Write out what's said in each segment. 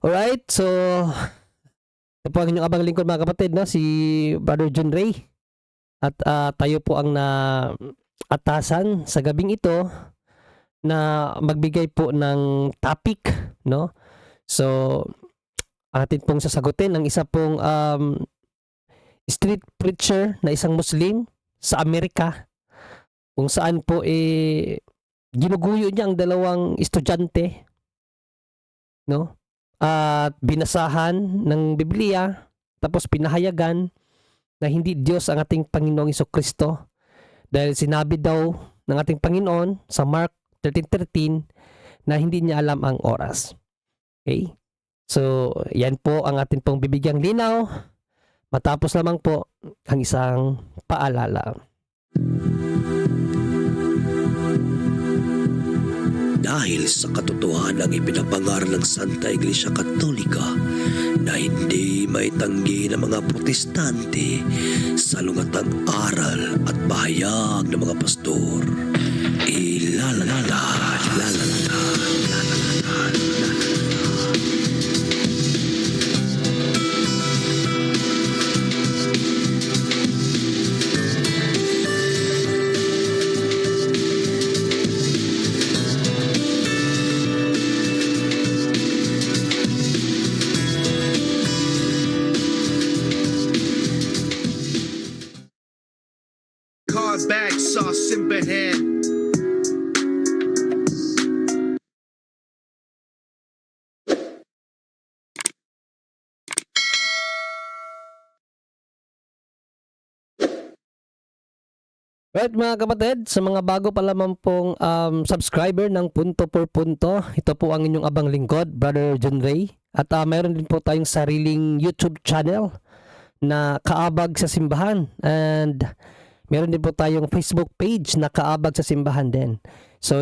Alright, so ito po ang inyong abang lingkod mga kapatid, no? Si Brother John Ray. At tayo po ang naatasan sa gabing ito na magbigay po ng topic, no? So, atin pong sasagutin ang isa pong street preacher na isang Muslim sa Amerika, kung saan po ginuguyo niya ang dalawang estudyante, no? At binasahan ng Biblia, tapos pinahayagan na hindi Diyos ang ating Panginoong Jesucristo, dahil sinabi daw ng ating Panginoon sa Mark 13:13 na hindi niya alam ang oras. Okay? So, yan po ang atin pong bibigyang linaw. Matapos lamang po ang isang paalala. Dahil sa katotohanang ipinapangaral ng Santa Iglesia Katolika na hindi maitanggi ng mga protestante sa lungatang aral at pahayag ng mga pastor, ilalanta. Bag sauce simbahan. Right mga kapatid, sa mga bago pa lamang pong subscriber ng Punto por Punto, ito po ang inyong abang lingkod, Brother John Ray. At mayroon din po tayong sariling YouTube channel na Kaabag sa Simbahan. And meron din po tayong Facebook page na Kaabag sa Simbahan din. So,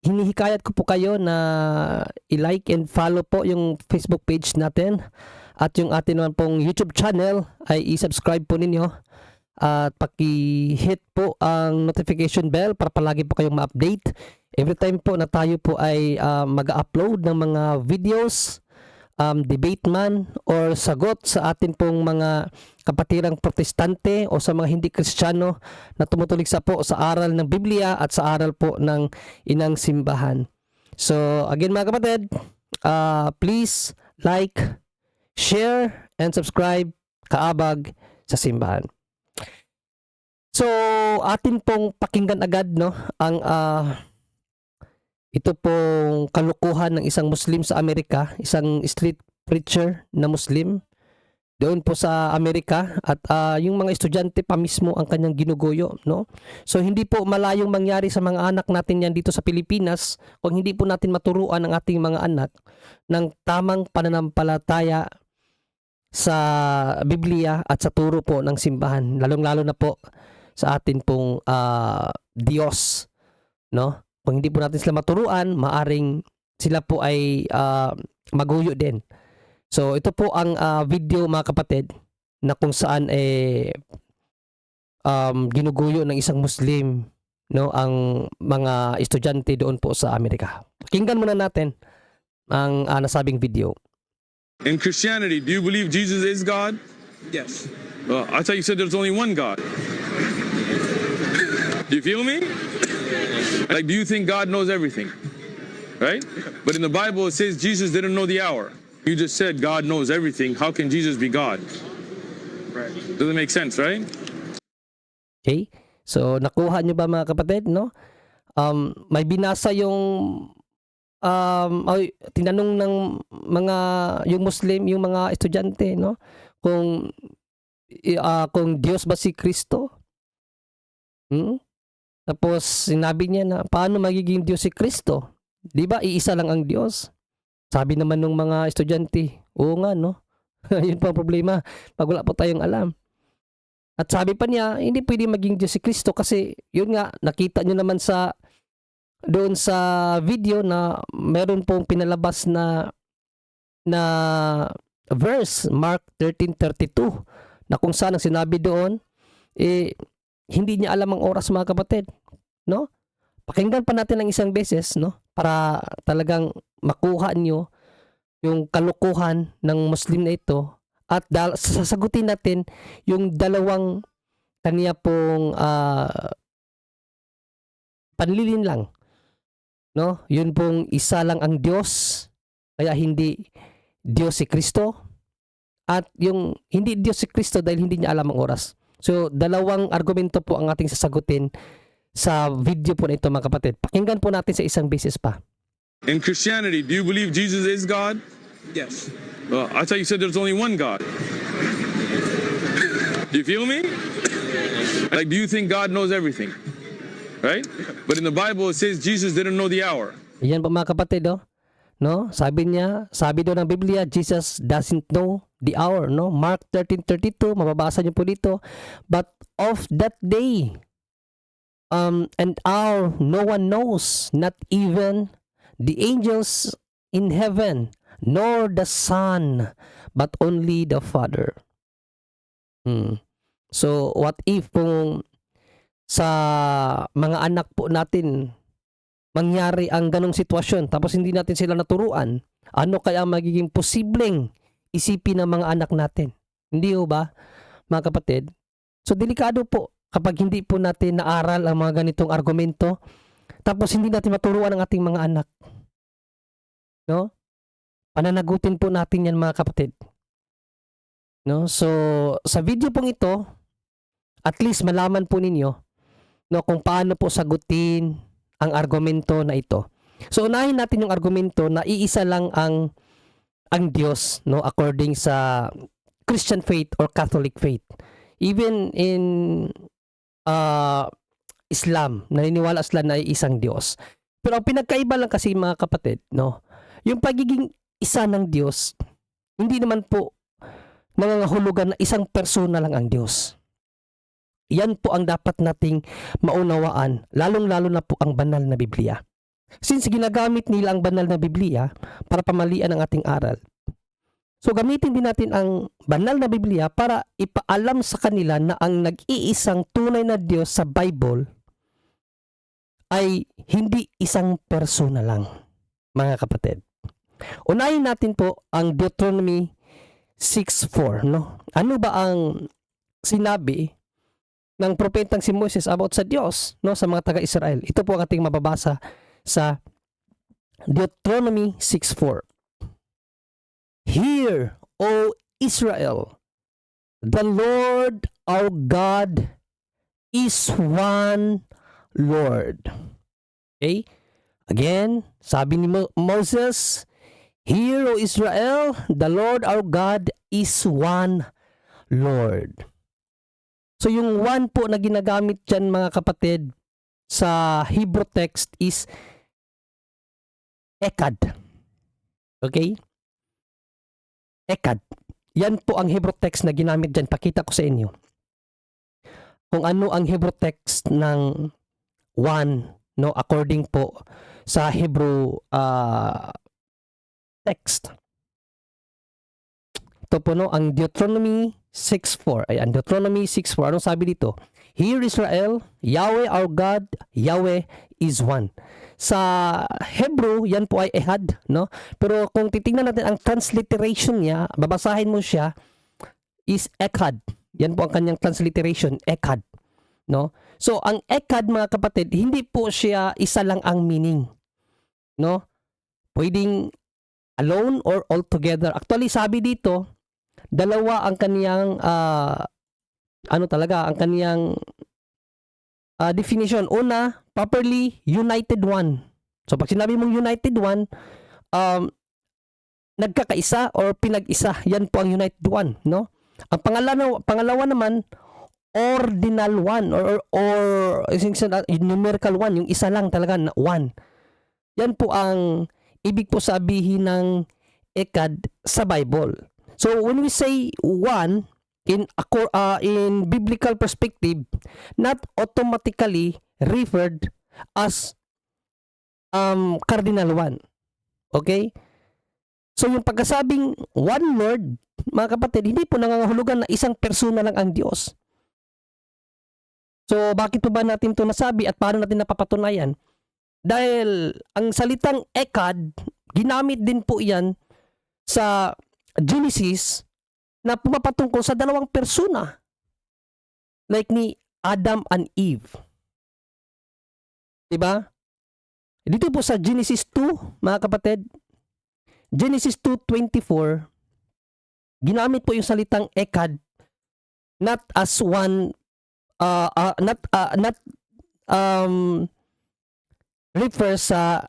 hinihikayat ko po kayo na i-like and follow po yung Facebook page natin. At yung atin naman pong YouTube channel ay i-subscribe po ninyo. At paki-hit po ang notification bell para palagi po kayong ma-update. Every time po na tayo po ay mag-upload ng mga videos, debate man or sagot sa atin pong mga kapatirang protestante o sa mga hindi Kristiyano na tumutuligsa po sa aral ng Biblia at sa aral po ng inang simbahan. So again mga kapatid, please like, share, and subscribe Kaabag sa Simbahan. So atin pong pakinggan agad, no, ang ito pong kalukuhan ng isang Muslim sa Amerika, isang street preacher na Muslim doon po sa Amerika, at yung mga estudyante pa mismo ang kanyang ginuguyo, no? So hindi po malayong mangyari sa mga anak natin yan dito sa Pilipinas kung hindi po natin maturuan ang ating mga anak ng tamang pananampalataya sa Biblia at sa turo po ng simbahan, lalong-lalo na po sa atin pong Diyos, no? Kung hindi po natin sila maturuan, maaring sila po ay maguyo din. So ito po ang video mga kapatid na kung saan ginuguyo ng isang Muslim, no, ang mga estudyante doon po sa Amerika. Pakinggan muna natin ang nasabing video. In Christianity, do you believe Jesus is God? Yes. Well, I thought you said there's only one God. Do you feel me? Like, do you think God knows everything? Right? But in the Bible, it says Jesus didn't know the hour. You just said God knows everything. How can Jesus be God? Right. Doesn't make sense, right? Okay? So nakuha nyo ba mga kapatid, no? May binasa yung tinanong ng mga yung Muslim, yung mga estudyante, no? Kung Diyos ba si Kristo? Tapos sinabi niya na paano magiging Diyos si Kristo? 'Di ba iisa lang ang Diyos? Sabi naman ng mga estudyante, oo nga, no? Yun pa ang problema pag wala po tayong alam. At sabi pa niya, hindi pwede maging Diyos si Kristo kasi yun nga, nakita niyo naman doon sa video na meron pong pinalabas na verse, Mark 13:32, na kung saan ang sinabi doon, hindi niya alam ang oras mga kapatid, no? Pakinggan pa natin ng isang beses, no? Para talagang makuha nyo yung kalukuhan ng Muslim na ito at sasagutin natin yung dalawang kaniya pong panlilin lang, no? Yun pong isa lang ang Diyos, kaya hindi Diyos si Kristo, at yung hindi Diyos si Kristo dahil hindi niya alam ang oras. So, dalawang argumento po ang ating sasagutin sa video po na ito, mga kapatid. Pakinggan po natin sa isang beses pa. In Christianity, do you believe Jesus is God? Yes. Well, I thought you said there's only one God. Do you feel me? Like, do you think God knows everything? Right? But in the Bible, it says Jesus didn't know the hour. Ayan po, mga kapatid, oh. No? Sabi daw ng Biblia, Jesus doesn't know the hour, no? Mark 13:32, mababasa niyo po dito. But of that day and hour no one knows, not even the angels in heaven, nor the Son, but only the Father. So, what if kung sa mga anak po natin mangyari ang ganong sitwasyon tapos hindi natin sila naturuan? Ano kaya magiging posibleng isipin ng mga anak natin? Hindi ho ba, mga kapatid? So, delikado po kapag hindi po natin naaral ang mga ganitong argumento tapos hindi natin maturuan ang ating mga anak. No? Pananagutin po natin yan, mga kapatid. No? So, sa video pong ito, at least malaman po ninyo, no, kung paano po sagutin ang argumento na ito. So, unahin natin yung argumento na iisa lang ang Diyos, no, according sa Christian faith or Catholic faith. Even in Islam, naniniwala sila na isang Diyos. Pero ang pinagkaiba lang kasi, mga kapatid, no, yung pagiging isa ng Diyos, hindi naman po nangangahulugan na isang persona lang ang Diyos. Yan po ang dapat nating maunawaan, lalong-lalo na po ang banal na Biblia. Since ginagamit nila ang banal na Biblia para pamalian ang ating aral, so gamitin din natin ang banal na Biblia para ipaalam sa kanila na ang nag-iisang tunay na Diyos sa Bible ay hindi isang persona lang, mga kapatid. Unahin natin po ang Deuteronomy 6:4, no? Ano ba ang sinabi ng propetang si Moses about sa Diyos, no, sa mga taga-Israel? Ito po ang ating mababasa sa Deuteronomy 6:4. Hear, O Israel, the Lord our God is one Lord. Okay? Again, sabi ni Moses, Hear, O Israel, the Lord our God is one Lord. So yung one po na ginagamit dyan, mga kapatid, sa Hebrew text is Echad. Okay? Echad. Yan po ang Hebrew text na ginamit dyan. Pakita ko sa inyo kung ano ang Hebrew text ng one, no, according po sa Hebrew text. Ito po, no, ang Deuteronomy 6:4. Ayan, Deuteronomy 6:4. Anong sabi dito? Hear Israel, Yahweh our God, Yahweh is one. Sa Hebrew, yan po ay Ehad, no? Pero kung titingnan natin ang transliteration niya, babasahin mo siya, is Echad. Yan po ang kanyang transliteration, Echad, no? So, ang Echad, mga kapatid, hindi po siya isa lang ang meaning, no? Pwedeng alone or all together. Actually, sabi dito, dalawa ang kaniyang ang kaniyang definition. Una, properly united one. So pag sinabi mong united one, nagkakaisa or pinag-isa. Yan po ang united one, no? Ang pangalawa naman, ordinal one or numerical one, yung isa lang talaga na one. Yan po ang ibig po sabihin ng Echad sa Bible. So when we say one in biblical perspective, not automatically referred as cardinal one. Okay? So yung pagkasabing one Lord, mga kapatid, hindi po nangangahulugan na isang persona lang ang Diyos. So bakit po ba natin ito nasabi at paano natin napapatunayan? Dahil ang salitang ekad, ginamit din po yan sa Genesis na pumapatungkol sa dalawang persona. Like ni Adam and Eve. Diba? Dito po sa Genesis 2, mga kapatid, Genesis 2:24, ginamit po yung salitang ekad not as one not refers sa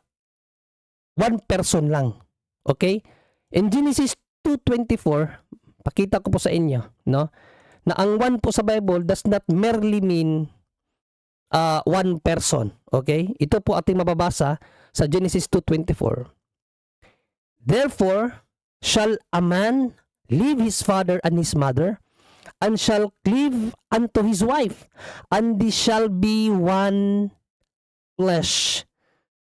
one person lang. Okay? In Genesis 2:24, pakita ko po sa inyo, no? Na ang one po sa Bible does not merely mean one person. Okay? Ito po ating mababasa sa Genesis 2:24. Therefore shall a man leave his father and his mother, and shall cleave unto his wife, and they shall be one flesh.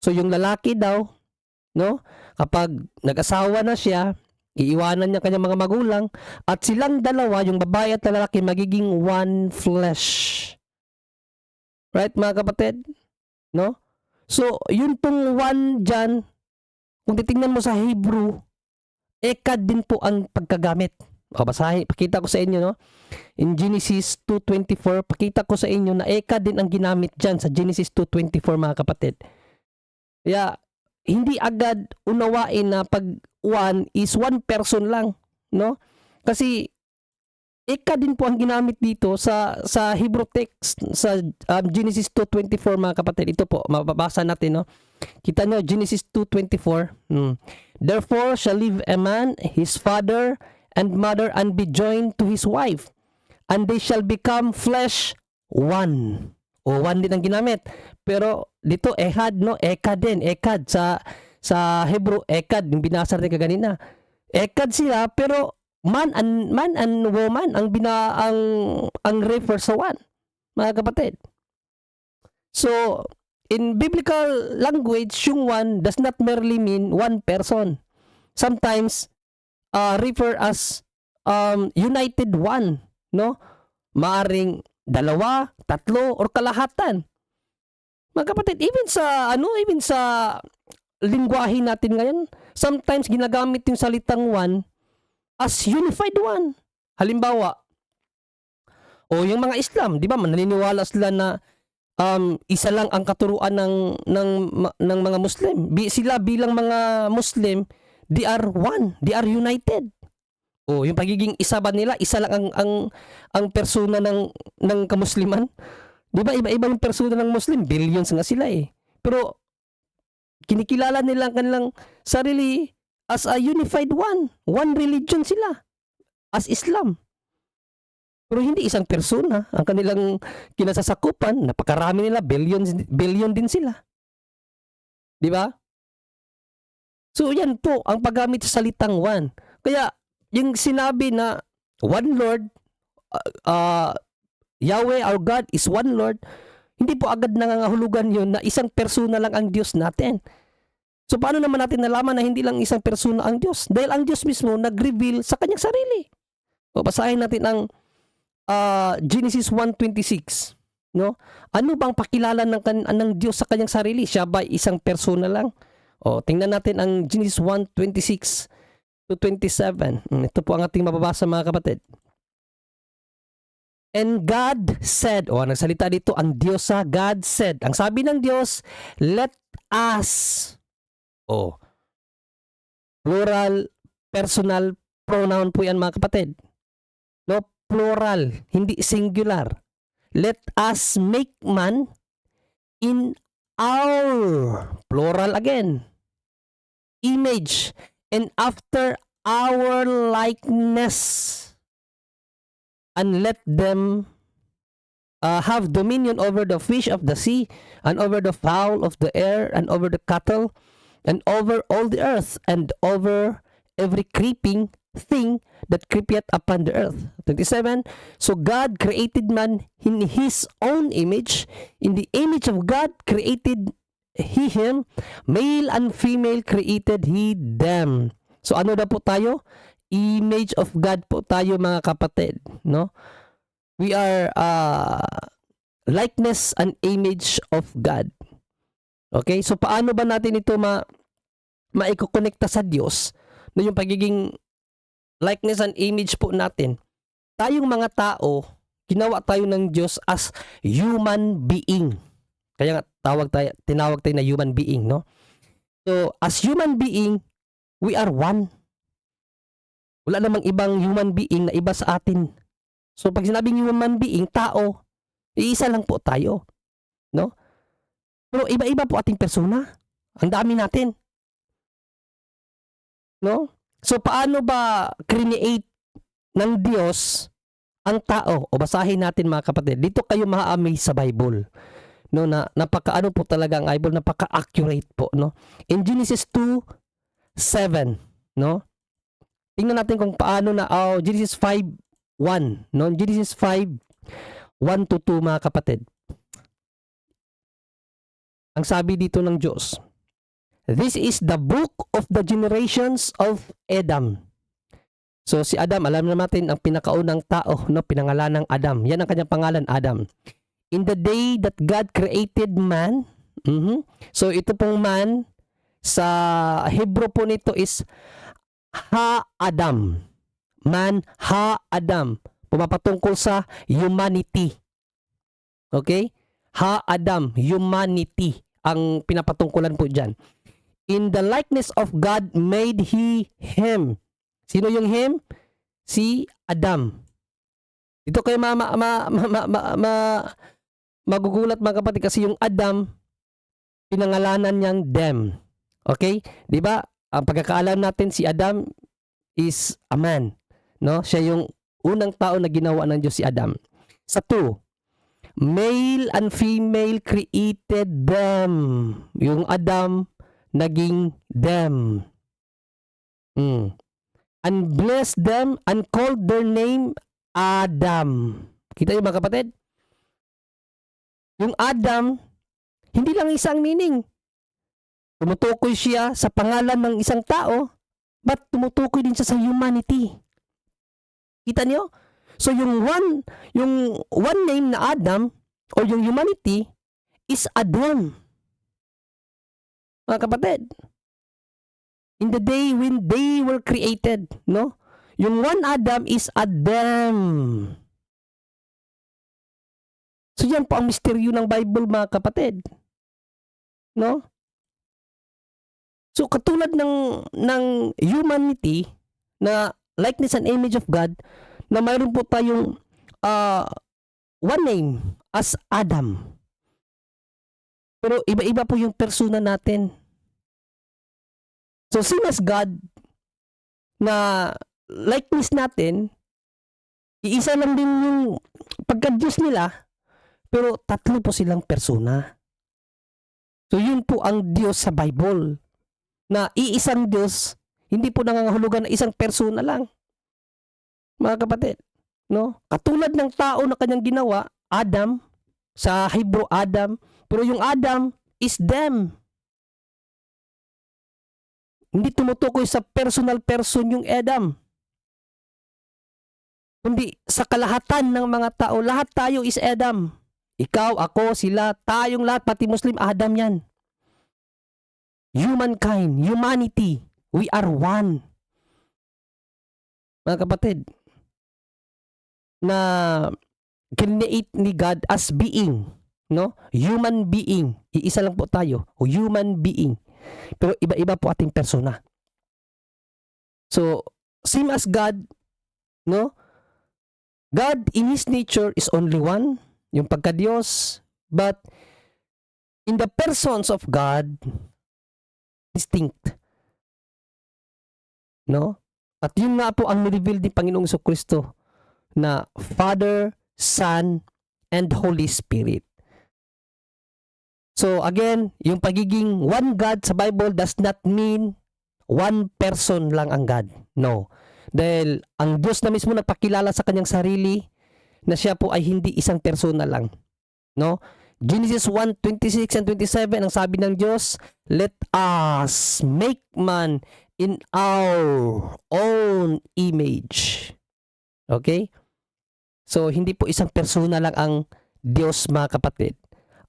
So yung lalaki daw, no, kapag nag-asawa na siya, iiwanan niya kanyang mga magulang, at silang dalawa, yung babae at lalaki, magiging one flesh. Right, mga kapatid? No? So, yun pong one dyan, kung titingnan mo sa Hebrew, ekad din po ang pagkagamit. O, basahin, pakita ko sa inyo, no? In Genesis 2:24, pakita ko sa inyo na ekad din ang ginamit dyan sa Genesis 2:24, mga kapatid. Kaya, hindi agad unawain na pag one is one person lang, no? Kasi ekad din po ang ginamit dito sa Hebrew text sa Genesis 2:24, mga kapatid. Ito po, mababasa natin, no? Kita nyo, Genesis 2:24. Therefore shall leave a man his father and mother, and be joined to his wife, and they shall become flesh one. O, one din ang ginamit. Pero dito ehad, no? Ekad din, ekad sa Hebrew, ekad, yung binasa natin kaganina. Ekad sila, pero man and woman ang refer sa one, mga kapatid. So, in biblical language, yung one does not merely mean one person. Sometimes refer as united one, no? Maaring dalawa, tatlo, or kalahatan. Mga kapatid, even sa lingwahe natin ngayon, sometimes ginagamit yung salitang one as unified one. Halimbawa, yung mga Islam, di ba, naniniwala sila na isa lang ang katuruan ng mga Muslim. Sila bilang mga Muslim, they are one, they are united. Yung pagiging isa ba nila, isa lang ang persona ng kamusliman. Di ba, iba-ibang persona ng Muslim, billions nga sila eh. Pero kinikilala nila ang kanilang sarili as a unified one. One religion sila, as Islam. Pero hindi isang persona ang kanilang kinasasakupan. Napakarami nila, billion din sila. Di ba? So yan po ang paggamit sa salitang one. Kaya yung sinabi na one Lord, Yahweh our God is one Lord, hindi po agad nangangahulugan yun na isang persona lang ang Diyos natin. So paano naman natin nalaman na hindi lang isang persona ang Diyos? Dahil ang Diyos mismo nag-reveal sa kanyang sarili. O, basahin natin ang Genesis 1:26. No? Ano bang pakilala ng Diyos sa kanyang sarili? Siya ba isang persona lang? O, tingnan natin ang Genesis 1:26 to 27. Ito po ang ating mababasa, mga kapatid. And God said, nagsalita dito ang Diyos sa God said. Ang sabi ng Diyos, let us. Plural, personal pronoun po yan, mga kapatid. No, plural, hindi singular. Let us make man in our, plural again, image, and after our likeness, and let them have dominion over the fish of the sea, and over the fowl of the air, and over the cattle, and over all the earth, and over every creeping thing that creepeth upon the earth. 27. So God created man in his own image. In the image of God created he him. Male and female created he them. So ano na po tayo? Image of God po tayo, mga kapatid. No? We are likeness and image of God. Okay? So paano ba natin ito maikokonekta sa Diyos na yung pagiging likeness and image po natin? Tayong mga tao, ginawa tayo ng Diyos as human being. Kaya nga tinawag tayo na human being, no? So as human being, we are one. Wala namang ibang human being na iba sa atin. So pag sinabing human being, tao, iisa lang po tayo, no? Pero iba-iba po ating persona. Ang dami natin. No? So paano ba create ng Diyos ang tao? O basahin natin mga kapatid. Dito kayo ma-amaze sa Bible. No, na napaka-ano po talaga ang Bible, napaka-accurate po, no? In Genesis 2:7, no? Tingnan natin kung paano na Genesis 5:1, no? Genesis 5:1-2 mga kapatid. Ang sabi dito ng Diyos, "This is the book of the generations of Adam." So si Adam, alam na natin ang pinakaunang tao, no, pinangalan ng Adam. Yan ang kanyang pangalan, Adam. In the day that God created man, so ito pong man, sa Hebrew po nito is Ha-Adam. Man, Ha-Adam. Pumapatungkol sa humanity. Okay? Ha-Adam, humanity ang pinapatungkulan po dyan. In the likeness of God made He him. Sino yung him? Si Adam. Ito kayo magugulat mga kapatid kasi yung Adam, pinangalanan niyang them. Okay? Di ba? Ang pagkakaalam natin si Adam is a man. No? Siya yung unang tao na ginawa ng Diyos, si Adam. Sa 2, male and female created them. Yung Adam, naging them. And blessed them and called their name Adam. Kita yung mga kapatid? Yung Adam, hindi lang isang meaning. Tumutukoy siya sa pangalan ng isang tao, but tumutukoy din siya sa humanity. Kita niyo? So yung one name na Adam or yung humanity is Adam. Mga kapatid, in the day when they were created, no? Yung one Adam is Adam. So yan po ang misteryo ng Bible, mga kapatid. No? So katulad ng humanity na likeness and image of God, na mayroon po tayong one name as Adam. Pero iba-iba po yung persona natin. So same as God, na likeness natin, iisa lang din yung pagka-Diyos nila, pero tatlo po silang persona. So yun po ang Diyos sa Bible, na iisang Diyos, hindi po nangangahulugan na isang persona lang. Mga kapatid, no? Katulad ng tao na kanyang ginawa, Adam, sa Hebrew Adam, pero yung Adam is them. Hindi tumutukoy sa personal person yung Adam, kundi sa kalahatan ng mga tao. Lahat tayo is Adam. Ikaw, ako, sila, tayong lahat, pati Muslim, Adam yan. Humankind, humanity, we are one. Mga kapatid, na create ni God as being, no? Human being. Iisa lang po tayo, o human being. Pero iba-iba po ating persona. So, same as God, no? God in His nature is only one, yung pagka-Diyos, but in the persons of God, distinct. No? At yun nga po ang nireveal ni Panginoong Jesucristo, na Father, Son, and Holy Spirit. So again, yung pagiging one God sa Bible does not mean one person lang ang God. No. Dahil ang Diyos na mismo nagpakilala sa kanyang sarili na siya po ay hindi isang persona lang. No? Genesis 1:26 and 27, ang sabi ng Diyos, "Let us make man in our own image." Okay? So, hindi po isang persona lang ang Diyos, mga kapatid.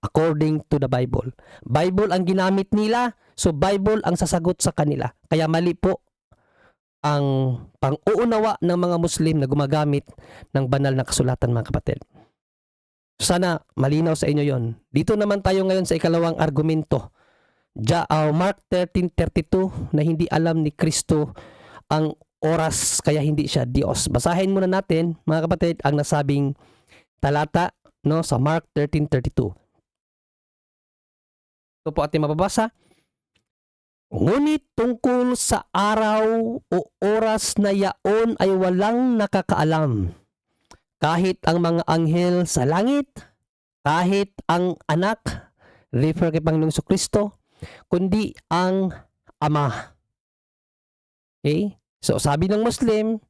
according to the Bible. Bible ang ginamit nila, so Bible ang sasagot sa kanila. Kaya mali po ang pang-uunawa ng mga Muslim na gumagamit ng banal na kasulatan, mga kapatid. Sana malinaw sa inyo yon. Dito naman tayo ngayon sa ikalawang argumento. Mark 13:32 na hindi alam ni Kristo ang oras kaya hindi siya Diyos. Basahin muna natin, mga kapatid, ang nasabing talata, no, sa Mark 13:32. Ito po ating mababasa. Ngunit tungkol sa araw o oras na yaon ay walang nakakaalam. Kahit ang mga anghel sa langit, kahit ang anak, refer kay Panginoong Kristo, kundi ang Ama. Okay? So sabi ng Muslim,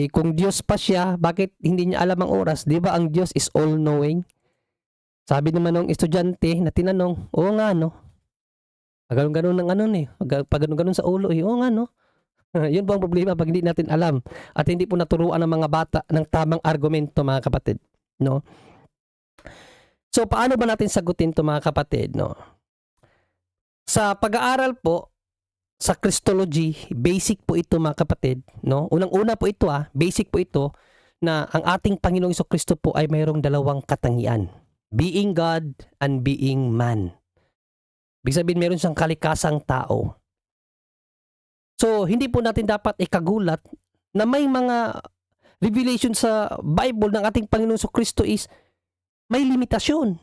kung Diyos pa siya, bakit hindi niya alam ang oras? Di ba ang Diyos is all-knowing? Sabi naman ng estudyante na tinanong, oo nga no, pag-ganun ng pag-ganun sa ulo, oo nga no. Yun po ang problema pag hindi natin alam at hindi po naturuan ng mga bata ng tamang argumento, mga kapatid, no? So paano ba natin sagutin to, mga kapatid, no? Sa pag-aaral po sa Christology, basic po ito, mga kapatid, no? Unang-una po ito, basic po ito na ang ating Panginoong Kristo po ay mayroong dalawang katangian, being God and being man. Ibig sabihin, meron siyang kalikasang tao. So, hindi po natin dapat ikagulat na may mga revelation sa Bible ng ating Panginoong Kristo is may limitasyon.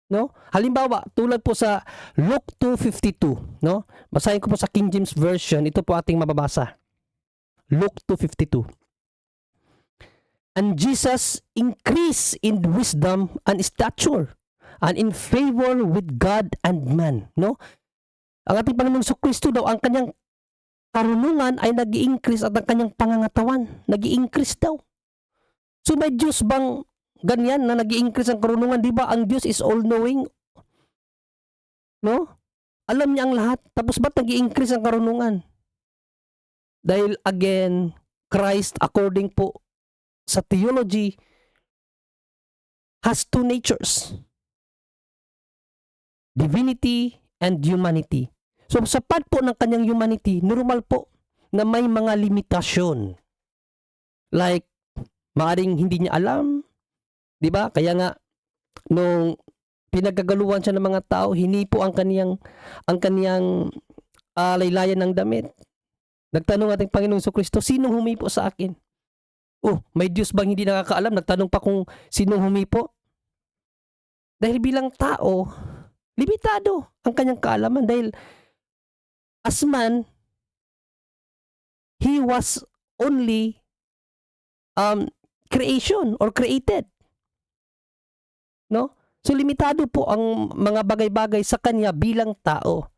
No? Halimbawa, tulad po sa Luke 2:52, no? Basahin ko po sa King James Version, ito po ating mababasa. Luke 2:52. And Jesus increased in wisdom and stature and in favor with God and man, no? Ang ating Panginoong Kristo daw, ang kanyang karunungan ay nag-i-increase at ang kanyang pangangatawan nag-i-increase daw. So may Diyos bang ganyan na nag-i-increase ang karunungan? Di ba ang Diyos is all-knowing? No? Alam niya ang lahat. Tapos ba't nag-i-increase ang karunungan? Dahil again, Christ, according po sa theology, has two natures. Divinity and humanity. So sapat po ng kanyang humanity, normal po na may mga limitasyon. Like, maaring hindi niya alam, di ba? Kaya nga, nung pinagkagaluhan siya ng mga tao, hinipo ang kaniyang laylayan ng damit. Nagtanong ating Panginoong Kristo, sinong humipo sa akin? Oh, may Diyos bang hindi nakakaalam? Nagtanong pa kung sinong humipo? Dahil bilang tao, limitado ang kanyang kaalaman dahil as man, he was only creation or created. No? So limitado po ang mga bagay-bagay sa kanya bilang tao.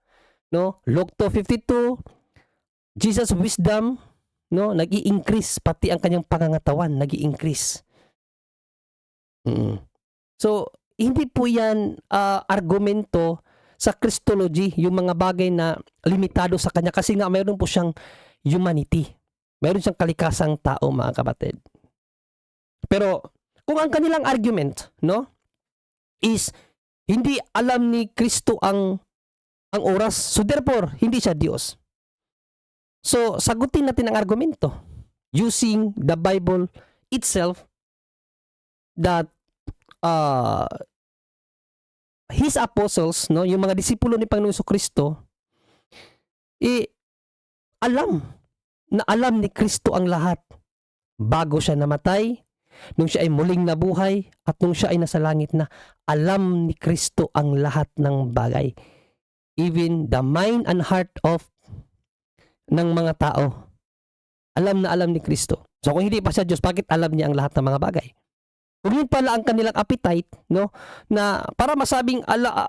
No? Luke 2:52, Jesus' wisdom, no, nag-i-increase, pati ang kanyang pangangatawan nag-i-increase. So hindi po yan argumento sa Christology, yung mga bagay na limitado sa kanya, kasi nga mayroon po siyang humanity. Mayroon siyang kalikasang tao, mga kapatid. Pero kung ang kanilang argument, no, is hindi alam ni Kristo ang oras, so therefore hindi siya Diyos. So sagutin natin ang argumento using the Bible itself that his apostles, no, yung mga disipulo ni Panginoong Kristo, alam ni Kristo ang lahat bago siya namatay, nung siya ay muling nabuhay, at nung siya ay nasa langit na. Alam ni Kristo ang lahat ng bagay, even the mind and heart of ng mga tao. Alam na alam ni Kristo. So kung hindi pa siya Diyos, bakit alam niya ang lahat ng mga bagay? Kung yun pala ang kanilang appetite, no, na para masabing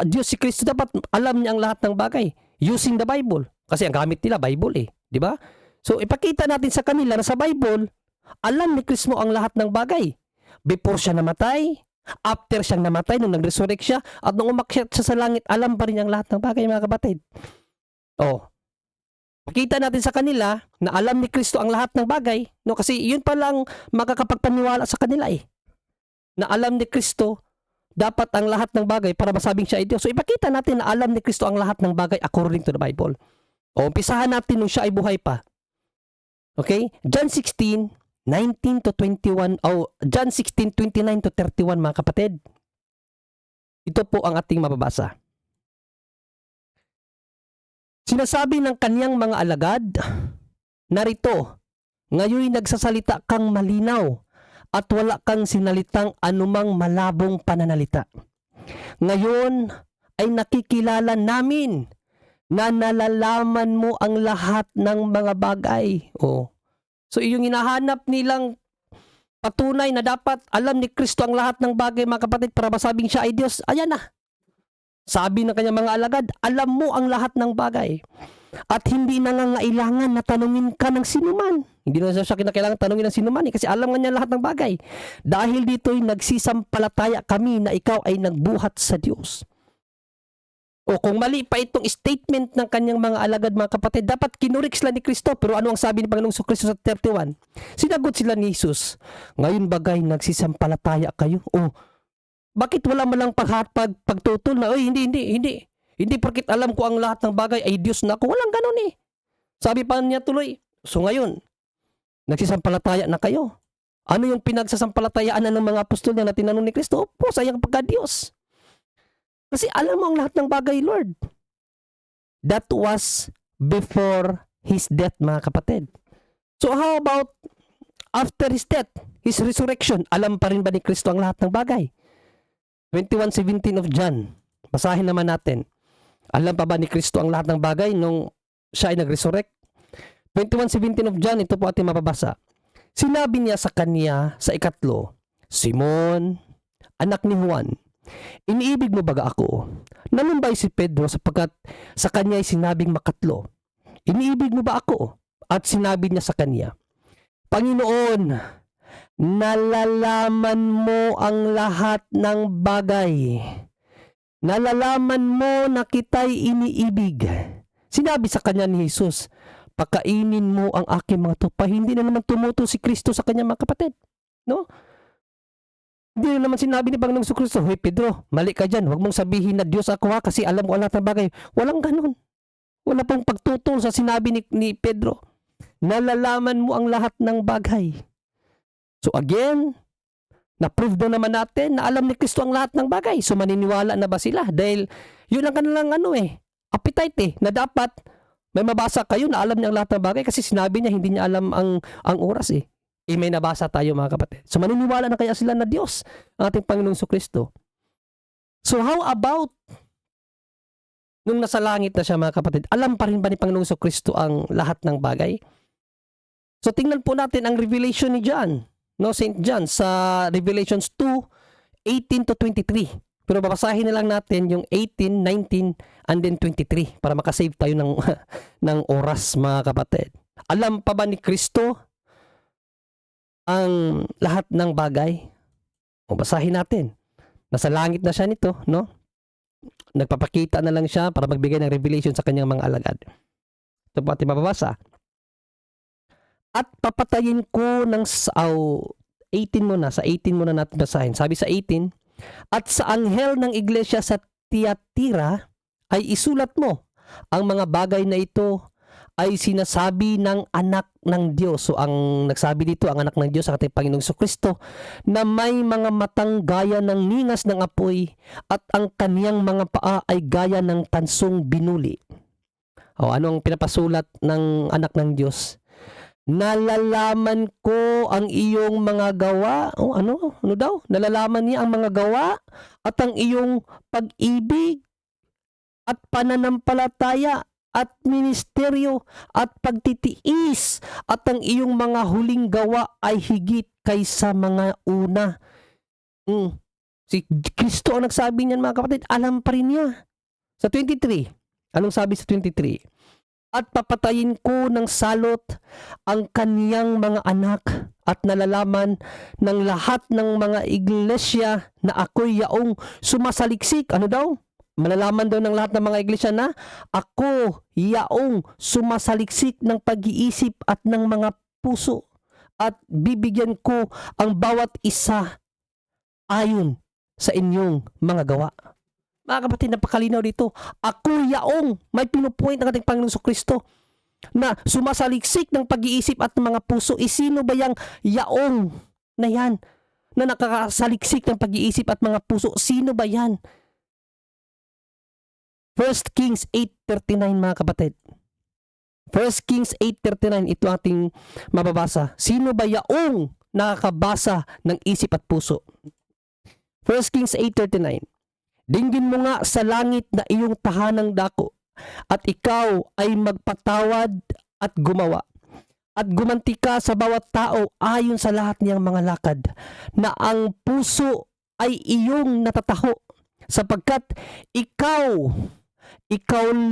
Diyos si Kristo, dapat alam niya ang lahat ng bagay using the Bible. Kasi ang gamit nila Bible, di ba? So ipakita natin sa kanila na sa Bible, alam ni Kristo ang lahat ng bagay. Before siya namatay, after siyang namatay, nung nag-resurrect siya, at nung umakyat siya sa langit, alam pa rin niya ang lahat ng bagay, mga kapatid. Pakita natin sa kanila na alam ni Kristo ang lahat ng bagay, no, kasi yun pa lang makakapagpaniwala sa kanila, na alam ni Kristo dapat ang lahat ng bagay para masabing siya ay Diyos. So ipakita natin na alam ni Kristo ang lahat ng bagay according to the Bible. O umpisahan natin nung siya ay buhay pa. Okay? John 16, 19 to 21, John 16, 29 to 31 mga kapatid. Ito po ang ating mababasa. Sinasabi ng kaniyang mga alagad, narito, ngayon nagsasalita kang malinaw at wala kang sinalitang anumang malabong pananalita. Ngayon ay nakikilala namin na nalalaman mo ang lahat ng mga bagay. So yung hinahanap nilang patunay na dapat alam ni Kristo ang lahat ng bagay mga kapatid para masabing siya ay Diyos, ayan na. Sabi ng kanyang mga alagad, alam mo ang lahat ng bagay. At hindi nangangailangan na tanungin ka ng sinuman. Hindi na siya kinakailangan tanungin ng sinuman kasi alam nga niya lahat ng bagay. Dahil dito'y nagsisampalataya kami na ikaw ay nagbuhat sa Diyos. O kung mali pa itong statement ng kanyang mga alagad mga kapatid, dapat kinurek sila ni Kristo. Pero ano ang sabi ni Panginoong Kristo sa 31? Sinagot sila ni Jesus, ngayon bagay nagsisampalataya kayo? Bakit wala mo lang pagtutol na, hindi porkit alam ko ang lahat ng bagay ay Diyos na ako. Walang ganun eh. Sabi pa niya tuloy, so ngayon, nagsisampalataya na kayo. Ano yung pinagsasampalatayaan ng mga apostol na tinanong ni Kristo? Opo, sayang pagka-Diyos. Kasi alam mo ang lahat ng bagay, Lord. That was before His death, mga kapatid. So how about after His death, His resurrection? Alam pa rin ba ni Kristo ang lahat ng bagay? 21:17 of John. Basahin naman natin. Alam pa ba ni Kristo ang lahat ng bagay nung siya ay nag-resurrect? 21:17 of John, ito po ating mababasa. Sinabi niya sa kanya sa ikatlo, Simon, anak ni Juan, iniibig mo baga ako? Nalumbay si Pedro sapagkat sa kanya ay sinabing makatlo. Iniibig mo ba ako? At sinabi niya sa kanya, Panginoon, nalalaman mo ang lahat ng bagay. Nalalaman mo na kita'y iniibig. Sinabi sa kanya ni Jesus, pakainin mo ang aking mga tupa. Hindi na naman tumuto si Kristo sa kanyang mga kapatid. No? Hindi na naman sinabi ni Panginoong Kristo, Hoy Pedro, mali ka dyan. Huwag mong sabihin na Diyos ako kasi alam ko ang lahat ng bagay. Walang ganun. Wala pong pagtutol sa sinabi ni Pedro. Nalalaman mo ang lahat ng bagay. So again, na-prove na naman natin na alam ni Kristo ang lahat ng bagay. So maniniwala na ba sila? Dahil yun ang kanilang appetite na dapat may mabasa kayo na alam niya ang lahat ng bagay kasi sinabi niya hindi niya alam ang oras eh. May nabasa tayo mga kapatid. So maniniwala na kaya sila na Diyos ang ating Panginoong Kristo. So how about nung nasa langit na siya mga kapatid, alam pa rin ba ni Panginoong Kristo ang lahat ng bagay? So tingnan po natin ang revelation ni John. No, St. John sa Revelations 2:18 to 23. Pero babasahin na lang natin yung 18, 19, and then 23 para makasave tayo ng oras mga kapatid. Alam pa ba ni Kristo ang lahat ng bagay? O basahin natin. Nasa langit na siya nito, no? Nagpapakita na lang siya para magbigay ng revelation sa kanyang mga alagad. Ito po ating mababasa. At papatayin ko ng 18 muna, sa 18 muna natin basahin. Sabi sa 18, at sa anghel ng iglesia sa Tiatira ay isulat mo, ang mga bagay na ito ay sinasabi ng anak ng Diyos. So ang nagsabi dito, ang anak ng Diyos, ang ating Panginoong Kristo, na may mga matang gaya ng ningas ng apoy at ang kaniyang mga paa ay gaya ng tansong binuli. Ano ang pinapasulat ng anak ng Diyos? Nalalaman ko ang iyong mga gawa. Ano daw? Nalalaman niya ang mga gawa at ang iyong pag-ibig at pananampalataya at ministeryo at pagtitiis at ang iyong mga huling gawa ay higit kaysa mga una. Si Kristo ang nagsabi niyan mga kapatid, alam pa rin niya. Sa 23, anong sabi sa 23? At papatayin ko ng salot ang kaniyang mga anak at nalalaman ng lahat ng mga iglesia na ako'y yaong sumasaliksik. Ano daw? Malalaman daw ng lahat ng mga iglesia na ako yaong sumasaliksik ng pag-iisip at ng mga puso at bibigyan ko ang bawat isa ayon sa inyong mga gawa. Mga kapatid, napakalinaw dito. Ako yaong may pinupoint ng ating Panginoong Kristo na sumasaliksik ng pag-iisip at ng mga puso. Sino ba yung yaong na yan na nakakasaliksik ng pag-iisip at mga puso? Sino ba yan? 1 Kings 8:39 mga kapatid. 1 Kings 8:39, ito ating mababasa. Sino ba yaong nakakabasa ng isip at puso? 1 Kings 8:39. Dinggin mo nga sa langit na iyong tahanang dako, at ikaw ay magpatawad at gumawa. At gumanti ka sa bawat tao ayon sa lahat niyang mga lakad, na ang puso ay iyong natataho, sapagkat ikaw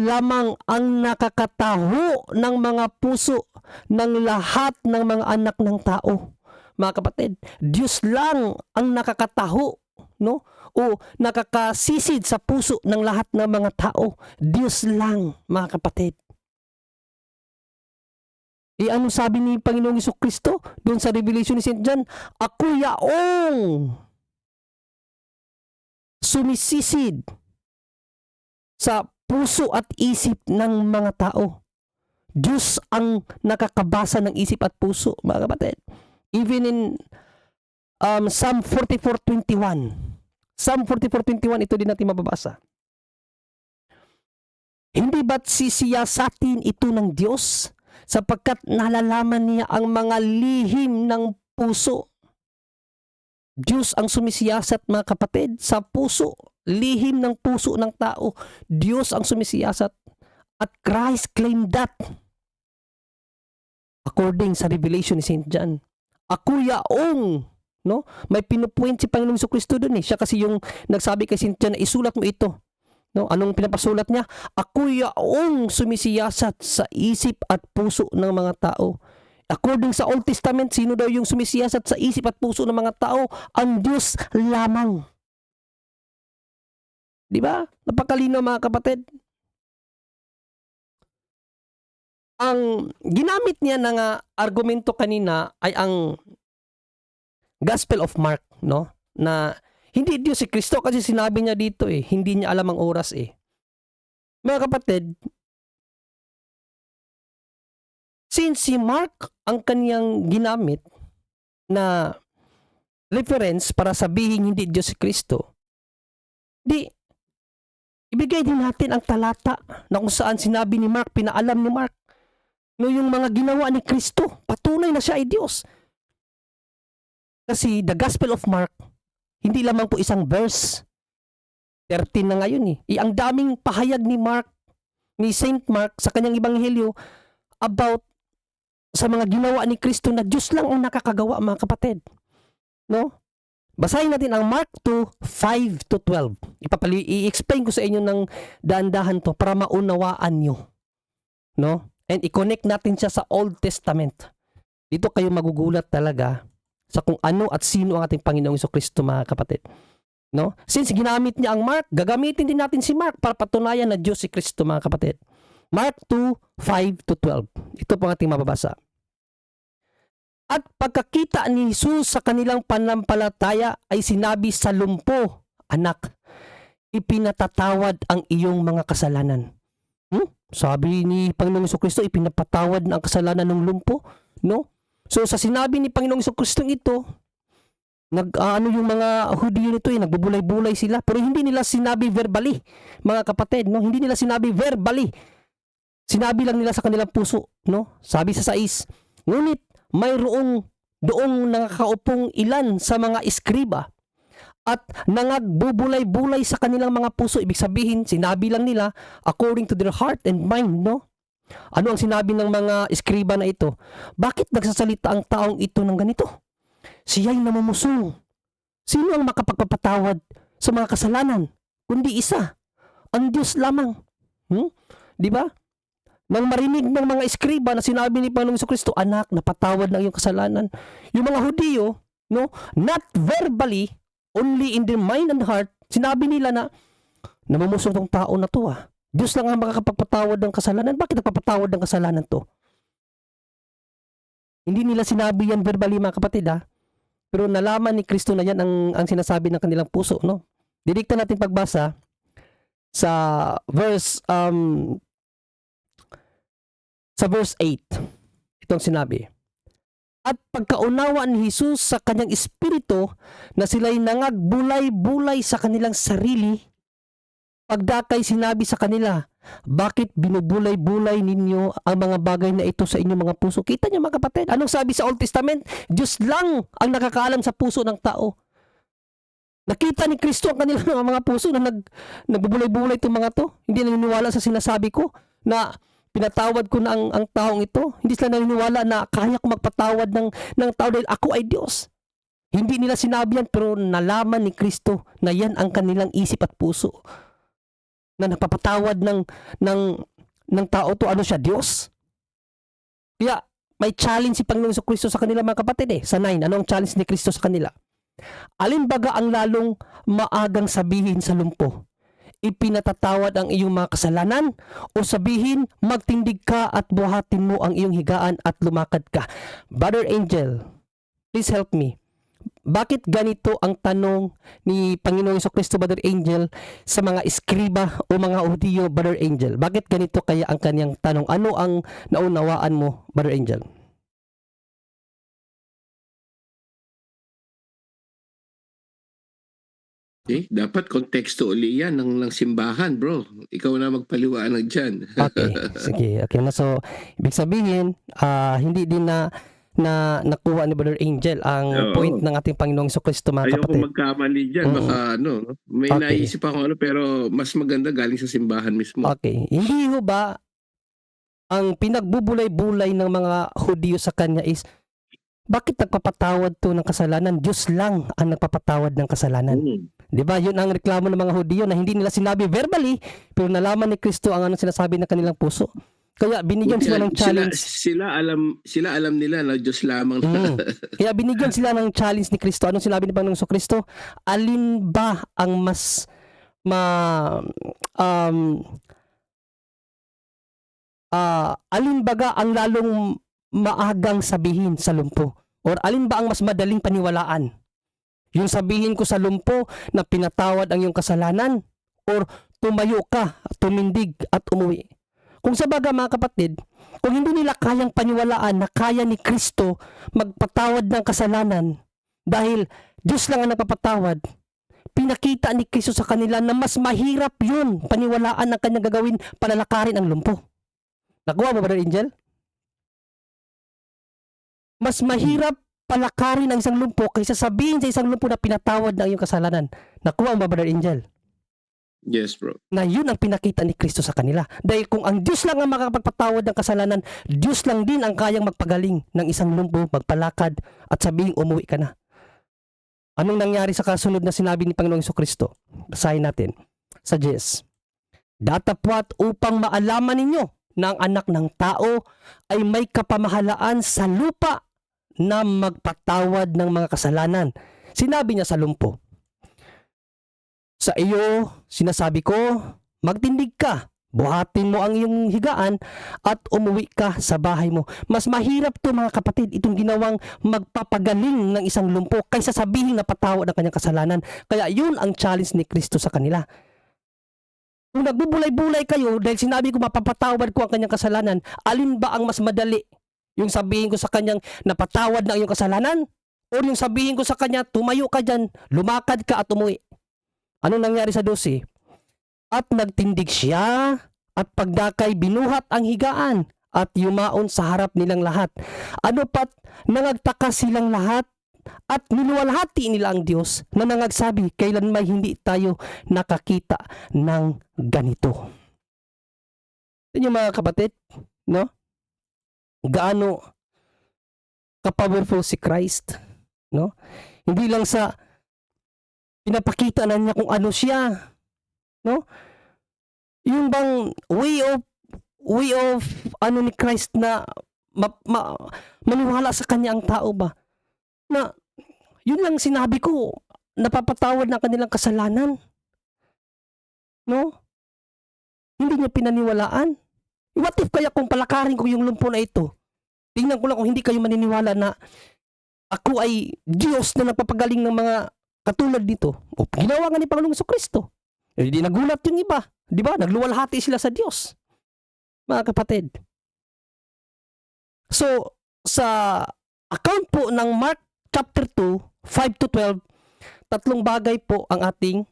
lamang ang nakakataho ng mga puso ng lahat ng mga anak ng tao. Mga kapatid, Diyos lang ang nakakataho, no? O nakakasisid sa puso ng lahat ng mga tao. Diyos lang, mga kapatid. Ano sabi ni Panginoong Jesucristo doon sa Revelation ni St. John? Ako yaong sumisisid sa puso at isip ng mga tao. Diyos ang nakakabasa ng isip at puso, mga kapatid. Even in Psalm 44:21. Psalm 44:21, ito din natin mababasa. Hindi ba't sisiyasatin ito ng Diyos, sapagkat nalalaman niya ang mga lihim ng puso? Diyos ang sumisiyasat, mga kapatid, sa puso, lihim ng puso ng tao. Diyos ang sumisiyasat, at Christ claimed that according sa Revelation ni St. John. Ako yaong, no? May pinupoint si Panginoong Jesucristo doon eh. Siya kasi yung nagsabi kay St. John na isulat mo ito. No? Anong pinapasulat niya? Ako yaong sumisiyasat sa isip at puso ng mga tao. According sa Old Testament, sino daw yung sumisiyasat sa isip at puso ng mga tao? Ang Diyos lamang. Di ba? Napakalino, mga kapatid. Ang ginamit niya ng argumento kanina ay ang Gospel of Mark, no? Na hindi Diyos si Kristo, kasi sinabi niya dito eh, hindi niya alam ang oras eh. Mga kapatid, since si Mark ang kaniyang ginamit na reference para sabihin hindi Diyos si Kristo, di ibigay din natin ang talata na kung saan sinabi ni Mark, pinaalam ni Mark, no, yung mga ginawa ni Kristo, patunay na siya ay Diyos. Kasi the Gospel of Mark, hindi lamang po isang verse. 13 na ngayon eh. Ang daming pahayag ni Mark, ni Saint Mark sa kanyang ebanghelyo about sa mga ginawa ni Kristo na Diyos lang ang nakakagawa, mga kapatid. No? Basahin natin ang Mark 2:5-12. I-explain ko sa inyo ng dahan-dahan to para maunawaan nyo. No? And i-connect natin siya sa Old Testament. Dito kayo magugulat talaga sa kung ano at sino ang ating Panginoong Jesucristo, mga kapatid. No? Since ginamit niya ang Mark, gagamitin din natin si Mark para patunayan na Diyos si Kristo, mga kapatid. Mark 2:5-12. Ito po ang ating mababasa. At pagkakita ni Jesus sa kanilang pananampalataya ay sinabi sa lumpo, anak, ipinatatawad ang iyong mga kasalanan. Sabi ni Panginoong Jesucristo, ipinapatawad na ang kasalanan ng lumpo, no? So sa sinabi ni Panginoong Jesucristo ito, yung mga Hudyo nito nagbubulay-bulay sila, pero hindi nila sinabi verbally, mga kapatid, no? Hindi nila sinabi verbally. Sinabi lang nila sa kanilang puso, no? Sabi sa 6, ngunit mayroong doong nakakaupong ilan sa mga eskriba at nangagbubulay-bulay sa kanilang mga puso. Ibig sabihin, sinabi lang nila according to their heart and mind, no? Ano ang sinabi ng mga eskriba na ito? Bakit nagsasalita ang taong ito ng ganito? Siya'y namumusong. Sino ang makapagpapatawad sa mga kasalanan? Kundi isa, ang Diyos lamang. Di ba? Nang marinig ng mga eskriba na sinabi ni Panginoong Jesucristo, anak, napatawad na iyong kasalanan. Yung mga Hudyo, no, not verbally, only in their mind and heart, sinabi nila na namumusong tong tao na to Diyos lang ang makakapagpatawad ng kasalanan. Bakit nagpapatawad ng kasalanan to? Hindi nila sinabi yan verbally, mga kapatid Pero nalaman ni Kristo na yan ang sinasabi ng kanilang puso, no? Didikta natin pagbasa sa verse 8. Itong sinabi. At pagkaunawa ni Jesus sa kanyang espiritu na sila'y nangagbulay-bulay sa kanilang sarili, pagdakay sinabi sa kanila, bakit binubulay-bulay ninyo ang mga bagay na ito sa inyong mga puso? Kita niyo mga kapatid, anong sabi sa Old Testament? Diyos lang ang nakakaalam sa puso ng tao. Nakita ni Kristo ang kanilang mga puso na nagbubulay-bulay itong mga to. Hindi naniniwala sa sinasabi ko na pinatawad ko na ang taong ito. Hindi sila naniniwala na kaya ko magpatawad ng tao dahil ako ay Diyos. Hindi nila sinabi yan, pero nalaman ni Kristo na yan ang kanilang isip at puso. Na napapatawad ng tao to, ano siya, Diyos. Kaya may challenge si Panginoong Kristo sa kanila mga kapatid Sa 9, ano ang challenge ni Kristo sa kanila? Alin baga ang lalong maagang sabihin sa lumpo? Ipinatatawad ang iyong mga kasalanan, o sabihin magtindig ka at buhatin mo ang iyong higaan at lumakad ka? Brother Angel, please help me. Bakit ganito ang tanong ni Panginoong Kristo, Brother Angel, sa mga eskriba o mga Hudiyo, Brother Angel? Bakit ganito kaya ang kanyang tanong? Ano ang naunawaan mo, Brother Angel? Dapat konteksto uli yan ng simbahan, bro. Ikaw na magpaliwanag dyan. Okay, sige. Okay na, so ibig sabihin, hindi din na nakuha ni Brother Angel ang Oo. point ng ating Panginoong Kristo, mga Ayoko kapatid. magkamali dyan. Mm. Baka may Okay. naisip ako pero mas maganda galing sa simbahan mismo. Okay, hindi ho ba ang pinagbubulay-bulay ng mga Hudiyo sa kanya is, bakit nagpapatawad to ng kasalanan? Diyos lang ang nagpapatawad ng kasalanan. Mm. Di ba? Yun ang reklamo ng mga Hudiyo na hindi nila sinabi verbally, pero nalaman ni Kristo ang anong sinasabi ng kanilang puso. Kaya binigyan sila ng challenge. Sila alam nila na Diyos lamang. Kaya binigyan sila ng challenge ni Kristo. Anong sinabi ni Panginoong Kristo? Alin ba ang mas alin baga ang lalong maagang sabihin sa lumpo? Or alin ba ang mas madaling paniwalaan? Yung sabihin ko sa lumpo na pinatawad ang iyong kasalanan, or tumayo ka, tumindig at umuwi? Kung sa baga mga kapatid, kung hindi nila kayang paniwalaan na kaya ni Kristo magpatawad ng kasalanan dahil Diyos lang ang nagpapatawad, pinakita ni Kristo sa kanila na mas mahirap yun paniwalaan ng kanyang gagawin, palalakarin ang lumpo. Nakuha mo, Brother Angel? Mas mahirap palakarin ang isang lumpo kaysa sabihin sa isang lumpo na pinatawad na iyong kasalanan. Nakuha mo ba, Brother Angel? Yes, bro. Na yun ang pinakita ni Kristo sa kanila. Dahil kung ang Diyos lang ang makapagpatawad ng kasalanan, Diyos lang din ang kayang magpagaling ng isang lumpo, magpalakad, at sabihin umuwi ka na. Anong nangyari sa kasunod na sinabi ni Panginoong Kristo? Basahin natin sa 10. Datapwat upang maalaman ninyo na ang anak ng tao ay may kapamahalaan sa lupa na magpatawad ng mga kasalanan. Sinabi niya sa lumpo, sa iyo, sinasabi ko, magtindig ka, buhatin mo ang iyong higaan at umuwi ka sa bahay mo. Mas mahirap to mga kapatid, itong ginawang magpapagaling ng isang lumpo kaysa sabihin na patawad ang kanyang kasalanan. Kaya yun ang challenge ni Kristo sa kanila. Kung nagbubulay-bulay kayo dahil sinabi ko mapapatawad ko ang kanyang kasalanan, alin ba ang mas madali? Yung sabihin ko sa kanyang napatawad na ang iyong kasalanan? O yung sabihin ko sa kanya, tumayo ka dyan, lumakad ka at umuwi? Anong nangyari sa 12? At nagtindig siya at pagdakay binuhat ang higaan at yumaon sa harap nilang lahat. Ano pat nangagtaka silang lahat at niluwalhati nila ang Diyos na nangagsabi, kailan may hindi tayo nakakita ng ganito. Yan yung mga kapatid, no? Gaano ka-powerful si Christ, no? Hindi lang sa pinapakita na niya kung ano siya, no? Yung bang way of ano ni Christ na maniwala sa kanya ang tao ba? Na yun lang sinabi ko, napapatawad na kanilang kasalanan. No? Hindi niya pinaniwalaan. What if kaya kung palakarin ko yung lumpo na ito? Tingnan ko lang kung hindi kayo maniniwala na ako ay Diyos na nagpapagaling ng mga Katulad dito, ginawa nga ni Panginoong Jesucristo. Hindi nagulat yung iba. Di ba? Nagluwalhati sila sa Diyos. Mga kapatid. So, sa account po ng Mark chapter 2, 5 to 12, tatlong bagay po ang ating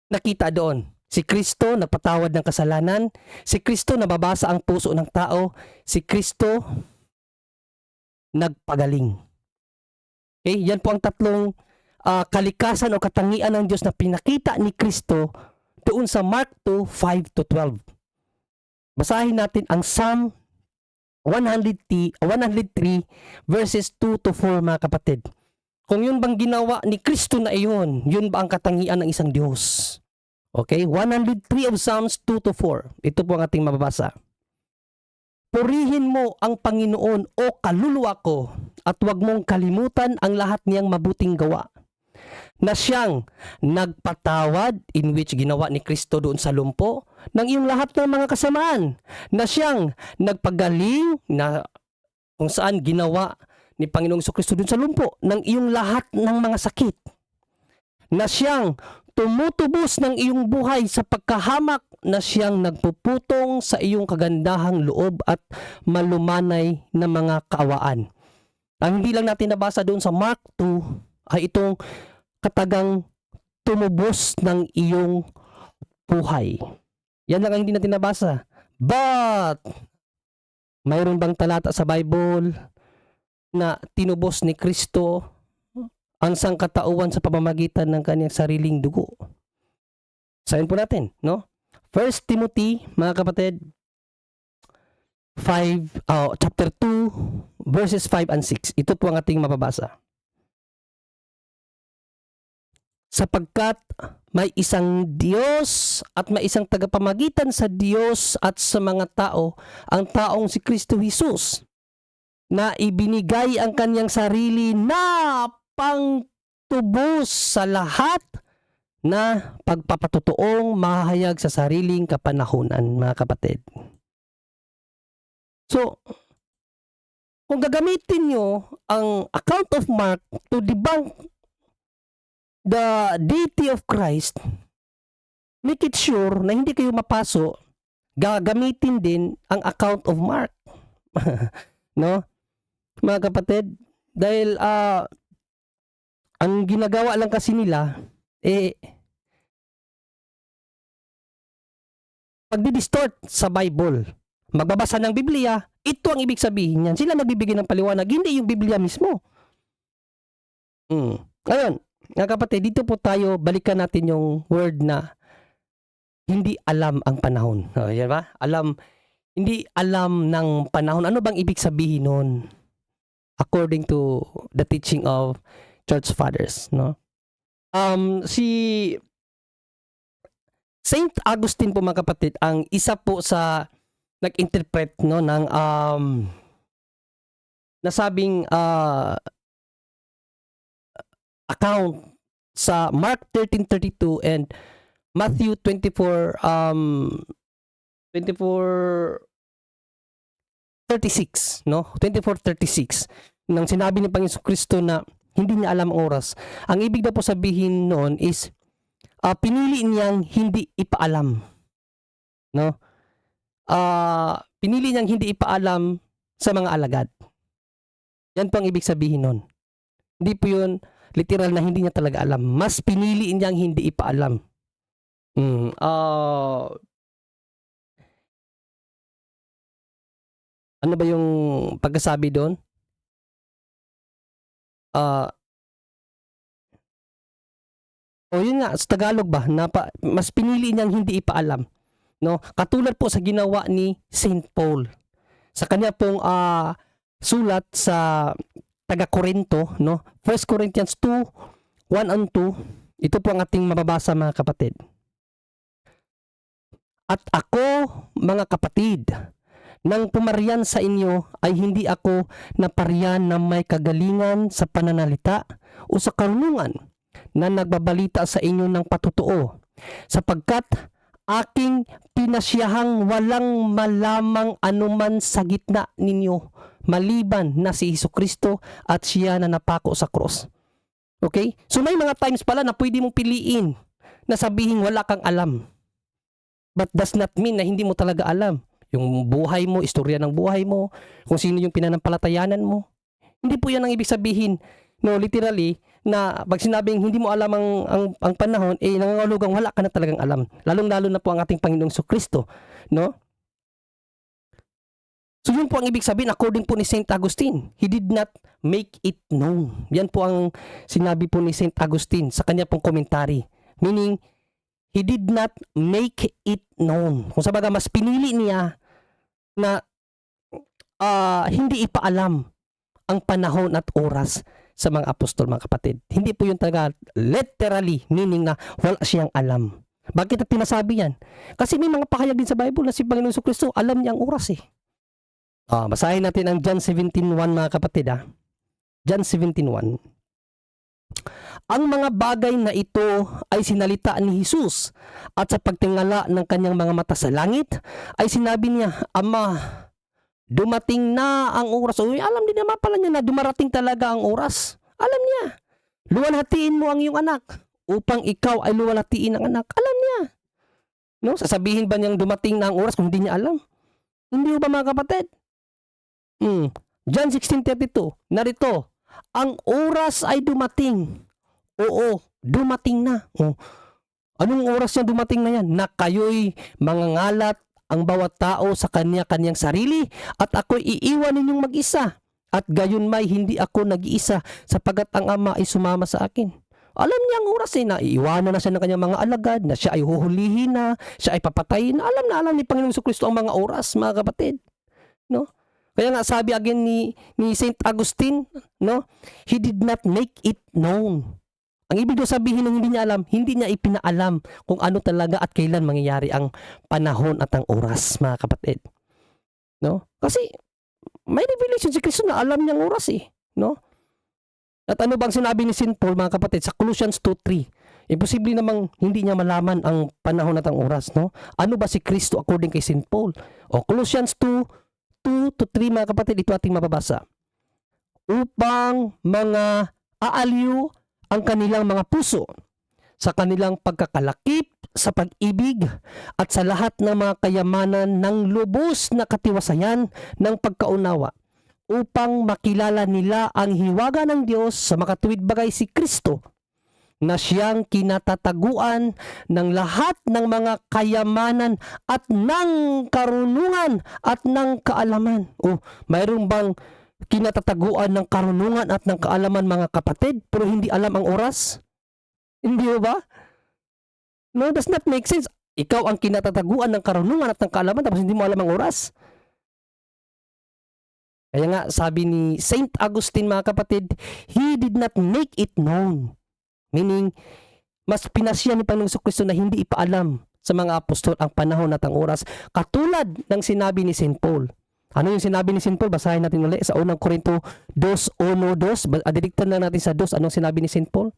nakita doon. Si Kristo nagpatawad ng kasalanan, si Kristo nababasa ang puso ng tao, si Kristo nagpagaling. Okay, yan po ang tatlong kalikasan o katangian ng Diyos na pinakita ni Kristo doon sa Mark 2, 5 to 12. Basahin natin ang Psalm 103 verses 2 to 4, mga kapatid. Kung yun bang ginawa ni Kristo na iyon, yun ba ang katangian ng isang Diyos? Okay, 103 of Psalms 2 to 4. Ito po ang ating mababasa. Purihin mo ang Panginoon o kaluluwa ko at huwag mong kalimutan ang lahat niyang mabuting gawa. Na siyang nagpatawad, in which ginawa ni Kristo doon sa lumpo, ng iyong lahat ng mga kasamaan. Na siyang nagpagaling, na kung saan ginawa ni Panginoong Jesucristo doon sa lumpo, ng iyong lahat ng mga sakit. Na siyang tumutubos ng iyong buhay sa pagkahamak, na siyang nagpuputong sa iyong kagandahang loob at malumanay na mga kaawaan. Ang hindi lang natin nabasa doon sa Mark 2 ay itong katagang tumubos ng iyong buhay. Yan lang ang hindi natin nabasa. But, mayroon bang talata sa Bible na tinubos ni Kristo ang sangkatauhan sa pamamagitan ng kanyang sariling dugo? Sayin po natin, no? 1 Timothy, mga kapatid, chapter 2, verses 5 and 6. Ito po ang ating mababasa. Sapagkat may isang Diyos at may isang tagapamagitan sa Diyos at sa mga tao, ang taong si Kristo Jesus, na ibinigay ang kanyang sarili na pangtubos sa lahat na pagpapatotoong mahayag sa sariling kapanahunan, mga kapatid. So, kung gagamitin nyo ang account of Mark to debunk the deity of Christ, make it sure na hindi kayo mapaso, gagamitin din ang account of Mark. No? Mga kapatid, dahil ang ginagawa lang kasi nila, pagdi-distort sa Bible. Magbabasa ng Biblia, ito ang ibig sabihin niyan. Sila nagbibigay ng paliwanag, hindi yung Biblia mismo. Ngayon, mga kapatid, dito po tayo, balikan natin yung word na hindi alam ang panahon. Yan ba? Hindi alam ng panahon. Ano bang ibig sabihin nun? According to the teaching of Church Fathers, no? Si Saint Augustine po, mga kapatid, ang isa po sa nag-interpret, no, ng nasabing account sa Mark 13:32 and Matthew 24:36, no? 24:36 nang sinabi ni Panginoon Kristo na hindi niya alam ang oras. Ang ibig daw po sabihin noon is pinili niyang hindi ipaalam, no? Pinili niyang hindi ipaalam sa mga alagad. Yan po ang ibig sabihin noon. Hindi po yun literal na hindi niya talaga alam. Mas pinili niyang hindi ipaalam. Ano ba yung pagkasabi doon? Yun nga, sa Tagalog ba, mas pinili niyang hindi ipaalam. No? Katulad po sa ginawa ni Saint Paul. Sa kanya pong sulat sa taga-Korinto, no? 1 Corinthians 2, 1 and 2. Ito po ang ating mababasa, mga kapatid. At ako, mga kapatid, nang pumarian sa inyo ay hindi ako naparian na may kagalingan sa pananalita o sa karunungan na nagbabalita sa inyo ng patutuo, sapagkat aking pinasyahang walang malamang anuman sa gitna ninyo maliban na si Jesucristo at siya na napako sa cross. Okay? So may mga times pala na pwede mong piliin na sabihin wala kang alam. But does not mean na hindi mo talaga alam. Yung buhay mo, istorya ng buhay mo, kung sino yung pinanampalatayanan mo. Hindi po yan ang ibig sabihin. No, literally, na pag sinabing hindi mo alam ang panahon, nangangahulugang wala ka na talagang alam. Lalong-lalo na po ang ating Panginoong Jesucristo. No? So yun po ang ibig sabihin according po ni Saint Augustine. He did not make it known. Yan po ang sinabi po ni Saint Augustine sa kanya pong commentary. Meaning, he did not make it known. Kung sabaga, mas pinili niya na hindi ipaalam ang panahon at oras sa mga apostol, mga kapatid. Hindi po yun talaga literally meaning na wala siyang alam. Bakit natin nasabi yan? Kasi may mga pakayag din sa Bible na si Panginoon Jesucristo alam niya ang oras eh. Basahin natin ang John 17:1 mga kapatid. John 17:1. Ang mga bagay na ito ay sinalita ni Jesus at sa pagtingala ng kanyang mga mata sa langit ay sinabi niya, Ama, dumating na ang oras. Alam din naman pala niya na dumarating talaga ang oras. Alam niya. Luwalhatiin mo ang iyong anak upang ikaw ay luwalhatiin ang anak. Alam niya. No? Sasabihin ba niyang dumating na ang oras kung hindi niya alam? Hindi ba mga kapatid? John 16:32, narito, ang oras ay dumating. Oo, dumating na. Anong oras yan dumating na yan? Na kayo'y mangangalat ang bawat tao sa kanya-kanyang sarili at ako'y iiwan ninyong mag-isa. At gayon may hindi ako nag-iisa sapagat ang Ama ay sumama sa akin. Alam niya ang oras na iiwanan na siya ng kanyang mga alagad, na siya ay huhulihin na, siya ay papatayin. Alam ni Panginoong Jesucristo ang mga oras, mga kapatid. No? Kaya nga sabi again ni Saint Augustine, no? He did not make it known. Ang ibig sabihin ng hindi niya alam, hindi niya ipinaalam kung ano talaga at kailan mangyayari ang panahon at ang oras, mga kapatid. No? Kasi may revelation si Kristo na alam niyang oras eh, no? At ano bang sinabi ni Saint Paul, mga kapatid, sa Colossians 2:3? Imposible namang hindi niya malaman ang panahon at ang oras, no? Ano ba si Kristo according kay Saint Paul? Colossians 2:2-3, mga kapatid, ito ating mababasa. Upang mga aaliw ang kanilang mga puso sa kanilang pagkakalakip sa pag-ibig at sa lahat ng mga kayamanan ng lubos na katiwasayan ng pagkaunawa upang makilala nila ang hiwaga ng Diyos sa makatuwid bagay si Kristo na siyang kinatataguan ng lahat ng mga kayamanan at ng karunungan at ng kaalaman. Mayroon bang kinatataguan ng karunungan at ng kaalaman, mga kapatid, pero hindi alam ang oras? Hindi ba? No, does not make sense. Ikaw ang kinatataguan ng karunungan at ng kaalaman tapos hindi mo alam ang oras. Kaya nga sabi ni Saint Augustine, mga kapatid, he did not make it known. Meaning, mas pinasya ni Panginoong Jesucristo na hindi ipaalam sa mga apostol ang panahon at ang oras. Katulad ng sinabi ni Saint Paul. Ano yung sinabi ni Saint Paul? Basahin natin ulit sa 1 Corinto 2:1-2. Diniktan na natin sa 2. Anong sinabi ni Saint Paul?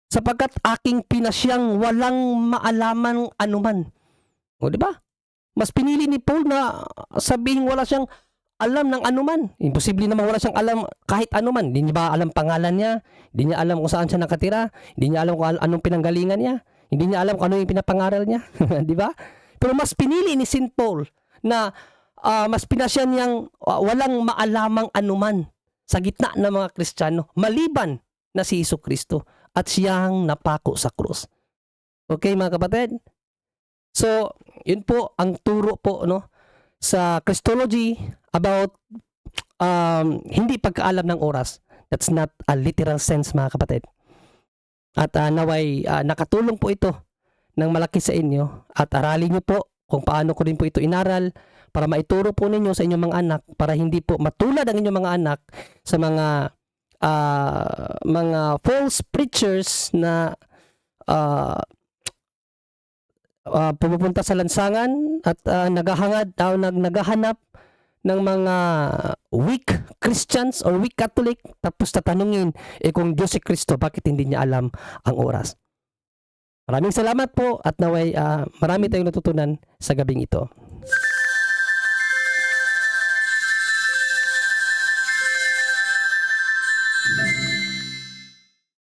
Sapagkat aking pinasyang walang maalaman anuman. Di ba? Mas pinili ni Paul na sabihin wala siyang alam ng anuman. Imposible naman wala siyang alam kahit anuman. Hindi niya ba alam pangalan niya? Hindi niya alam kung saan siya nakatira? Hindi niya alam kung anong pinanggalingan niya? Hindi niya alam kung ano yung pinapangaral niya? Di ba? Pero mas pinili ni Saint Paul na mas pinasya niyang walang maalamang anuman sa gitna ng mga Kristiyano maliban na si Jesucristo at siyang napako sa krus. Okay, mga kapatid? So, yun po ang turo po, no, sa Christology about hindi pagkaalam ng oras. That's not a literal sense, mga kapatid. At naway nakatulong po ito ng malaki sa inyo at aralin niyo po kung paano ko rin po ito inaral para maituro po ninyo sa inyong mga anak para hindi po matulad ang inyong mga anak sa mga false preachers na pumupunta sa lansangan at naghahanap ng mga weak Christians or weak Catholic tapos tatanungin kung Diyos si Kristo, bakit hindi niya alam ang oras. Maraming salamat po at naway marami tayong natutunan sa gabing ito.